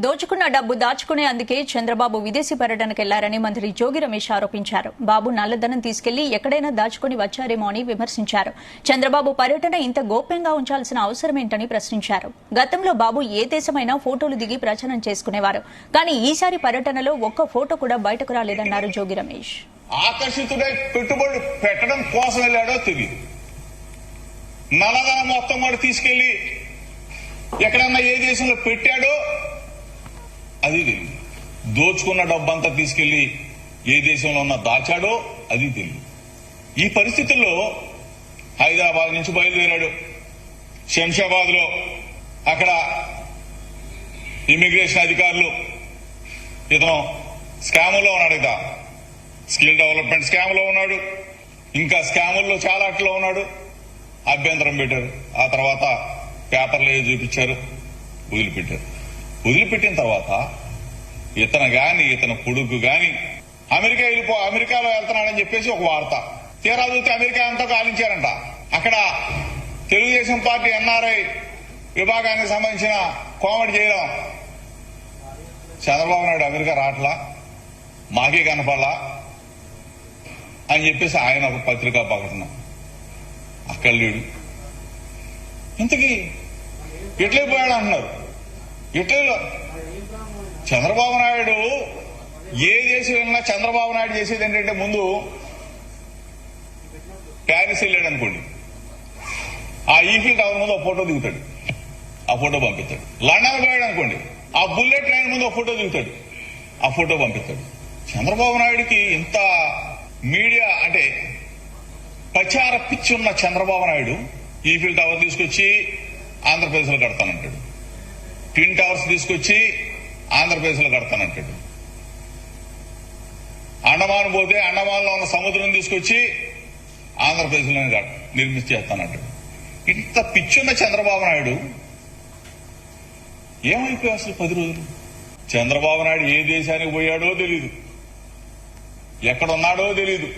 దోచుకున్న డబ్బు దాచుకునే అందుకే చంద్రబాబు విదేశీ పర్యటనకు వెళ్లారని మంత్రి జోగి రమేష్ ఆరోపించారు. బాబు నల్లధనం తీసుకెళ్లి ఎక్కడైనా దాచుకుని వచ్చారేమో అని విమర్శించారు. చంద్రబాబు పర్యటన ఇంత గోప్యంగా ఉంచాల్సిన అవసరమేంటని ప్రశ్నించారు. గతంలో బాబు ఏ దేశమైనా ఫోటోలు దిగి ప్రచారం చేసుకునేవారు. కానీ ఈసారి పర్యటనలో ఒక్క ఫోటో కూడా బయటకు రాలేదన్నారు జోగి రమేష్. ఆకర్షితుడై పెట్టుబడి పెట్టడం కోసం వెళ్ళాడో తెలియదు. నల్లధనం మొత్తం కూడా తీసుకెళ్లి ఎక్కడన్నా ఏ దేశంలో పెట్టాడో అది తెలియదు. దోచుకున్న డబ్బంతా తీసుకెళ్లి ఏ దేశంలో ఉన్నా దాచాడో అది తెలియదు. ఈ పరిస్థితుల్లో హైదరాబాద్ నుంచి బయలుదేరాడు. శంషాబాద్ లో అక్కడ ఇమిగ్రేషన్ అధికారులు ఇతను స్కాముల్లో ఉన్నాడు. ఇక స్కిల్ డెవలప్మెంట్ స్కామ్ లో ఉన్నాడు. ఇంకా స్కాముల్లో చాలా అట్లా ఉన్నాడు. అభ్యంతరం పెట్టారు. ఆ తర్వాత పేపర్లు ఏదో చూపించారు, వదిలిపెట్టారు. వదిలిపెట్టిన తర్వాత ఇతను గాని ఇతను కొడుకు గాని అమెరికాలో వెళ్తున్నాడని చెప్పేసి ఒక వార్త. తీరా చూస్తే అమెరికా అంతా కాలించారంట. అక్కడ తెలుగుదేశం పార్టీ ఎన్ఆర్ఐ విభాగానికి సంబంధించిన కోమటి చేయడం, చంద్రబాబు నాయుడు అమెరికా రాట్లా, మాకే కనపడలా అని చెప్పేసి ఆయన ఒక పత్రికా ప్రకటన. అక్కడ లేడు. ఇంతకీ ఎట్లే పోయాడు అంటున్నారు. ఎట్లా చంద్రబాబు నాయుడు ఏ దేశం వెళ్ళినా చంద్రబాబు నాయుడు చేసేది ఏంటంటే ముందు ప్యారిస్ వెళ్ళాడు అనుకోండి, ఆ ఈఫిల్ టవర్ ముందు ఒక ఫోటో దిగుతాడు, ఆ ఫోటో పంపిస్తాడు. లండన్ పోయాడు అనుకోండి, ఆ బుల్లెట్ ట్రైన్ ముందు ఒక ఫోటో దిగుతాడు, ఆ ఫోటో పంపిస్తాడు. చంద్రబాబు నాయుడికి ఇంత మీడియా అంటే ప్రచార పిచ్చి ఉన్న చంద్రబాబు నాయుడు ఈఫిల్ టవర్ తీసుకొచ్చి ఆంధ్రప్రదేశ్ లో కడతానంటాడు. ట్విన్ టవర్స్ తీసుకొచ్చి ఆంధ్రప్రదేశ్ లో కడతానంటాడు. అండమాన్ పోతే అండమాన్ లో ఉన్న సముద్రం తీసుకొచ్చి ఆంధ్రప్రదేశ్ లో నిర్మించేస్తానంటాడు. ఇంత పిచ్చున్న చంద్రబాబు నాయుడు ఏమైపోయి అసలు 10 రోజులు? చంద్రబాబు నాయుడు ఏ దేశానికి పోయాడో తెలీదు, ఎక్కడున్నాడో తెలీదు.